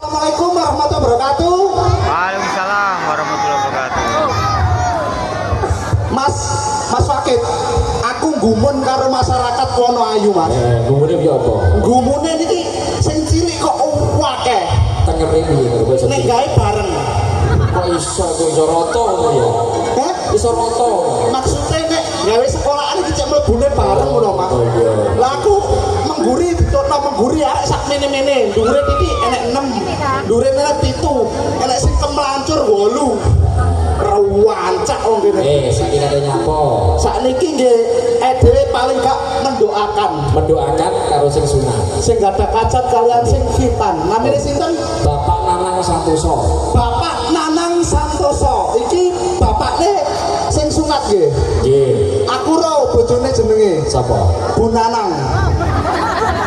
Assalamualaikum warahmatullahi wabarakatuh. Waalaikumsalam warahmatullahi wabarakatuh. Mas Fakit, aku gumun karo masyarakat Wonoayu, Mas. Gumune piye apa? Gumune niki sing cilik kok akeh. Tengere piye karo basa Nek gawe bareng. kok iso rata ngono ya? Heh? Iso rata. Maksudnya nek gawe sekolahan iki cek mlebune bareng ngono, Mas. Oh iya. Lah aku mengguri ditokno mengguri arek sak mene-mene. Dhuwure iki enek 6, dhuwure enek 7, enek sing kemlancur 8. Rewancak wong kene. Saiki kate nyapa? Sakniki nggih dhewe paling gak mendoakan Karo sing sunat. sing gadah kacat kalian sing khitan. Namine sinten? Bapak Nanang Santoso. Bapak Nanang Santoso. Iki bapakne sing sunat nggih. Nggih. Aku ro bojone jenenge Sapa? Bu Nanang.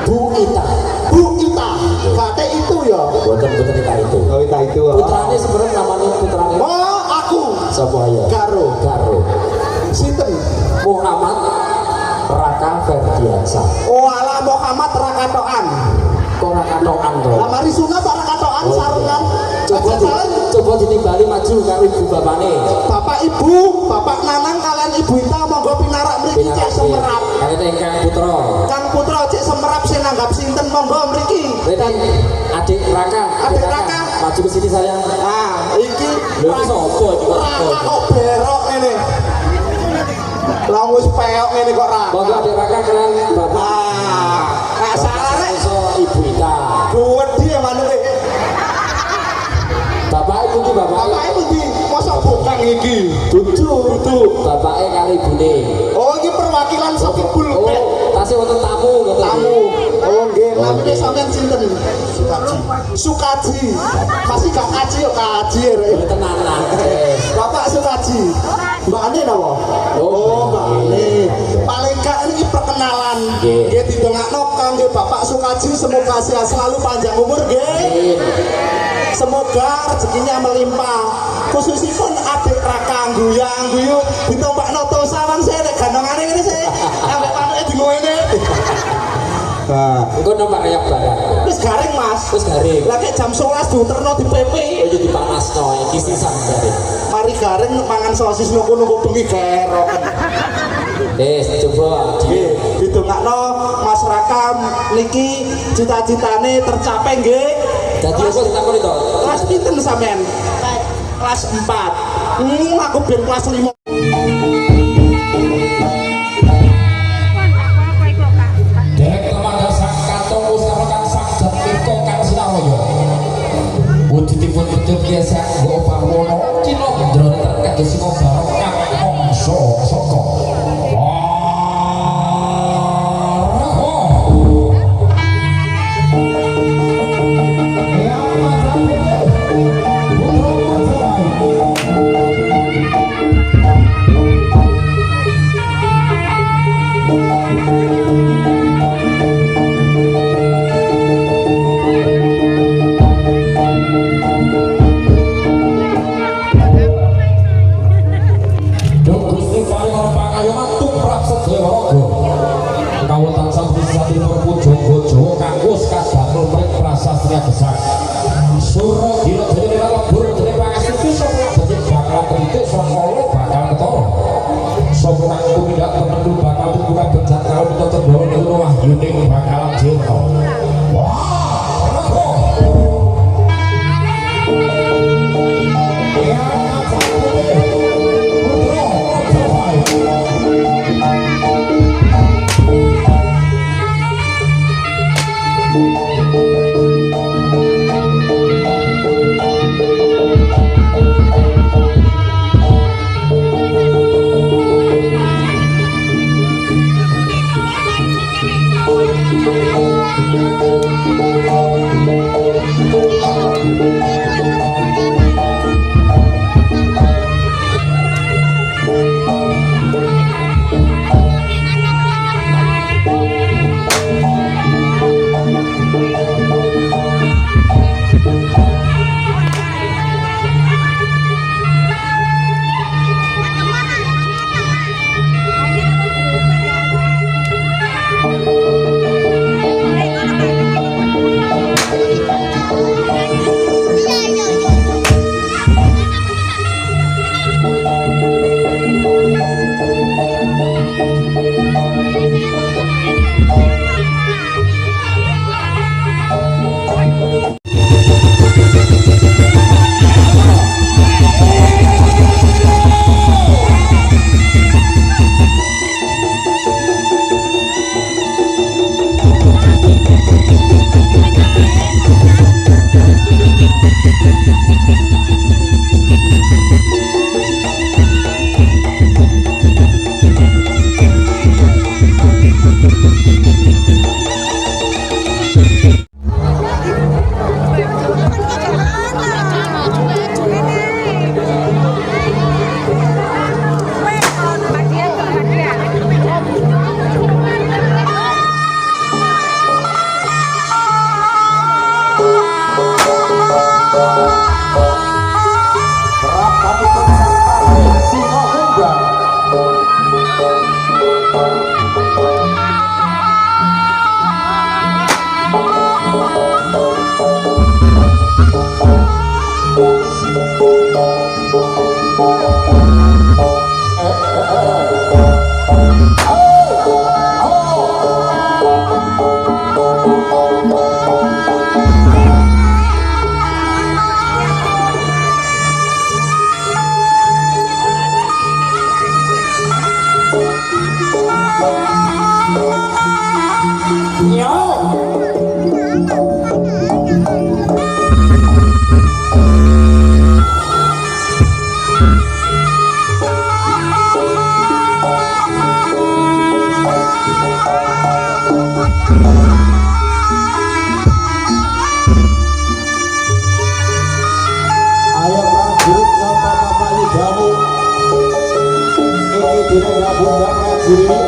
Bu Ita. Bu Ita. Kate itu ya. Boten Ita itu. Oh, Ita itu. Putrane sebenarnya namanya putrane. Oh, aku. Sapa ya? Karo. Sinten? Muhammad Raka Ferdiansa. Oh, ala Muhammad Rakatoan. Kok Rakatoan to? Lah mari sunat kok Rakatoan sarungan. Coba ditimbali maju karo ibu bapane. Bapak Ibu, Bapak Nanang kalian Ibu Ita monggo pinarak mriki cek semerap. Kali ingkang putra. Kang Putra cek semerap sing nanggap sinten monggo mriki. Berarti adik Raka. Maju ke sini sayang. Ah, iki Lha iki sapa iki kok? Raka kok berok ngene. Lah wis peok ngene kok Raka. Monggo adik Raka kalian Bapak. Nek salah rek Iso Ibu Ita. wedi ya manuke. Bapak ibu iki bapak. Bapake pundi? Mosok bukan iki. Dudu. Bapake karo ibune. Oh, iki perwakilan saking Bulbek. Oh, tasih wonten tamu ngoten. Tamu. Oh nggih, namine sampean sinten? Sukaji. Masih gak kaji yo kaji rek. Tenanan. Bapak Sukaji. Mbak Ane napa? Oh, Mbak Ane. Paling gak ini perkenalan. Nggih didongakno kangge Bapak Sukaji semoga sehat selalu panjang umur nggih. Semoga rezekinya melimpah. Khususipun adik Raka guyang-guyu ditombakno to sawang saya nek gandongane ngene sih. Ambek panuke di ngene. Nah, Engko nomor reyak barang. wis garing Mas. Wis garing. Lah nek jam 11 diuterno di PP. Oh jadi panasno iki sisan garing. Mari garing mangan sosis nunggu-nunggu bengi geroken. Coba Didongakno Mas Rakam niki cita-citane tercapai nggih. Dadi apa ditakoni to? Kelas pinten sampean? Kelas 4. Aku ben kelas 5. Dek teman sak kantong usahakan sak jatiko kang Sinaroyo. Wujudipun betul biasa nggo pawono kina ndrone terkait sing barokah mongso saka. Suruh dina dene lebur dene pangasuci sapa dadi bakal kritik saka lo bakal ketara. Sapa aku tidak temen bakal buka bencana kalau tetep bawa ning rumah yuning bakal jento. Wah. Rapatipun sang pari singa munggah. Ayo prajurit napa Bapak Yudamu. Iki dene ngabunda prajurit.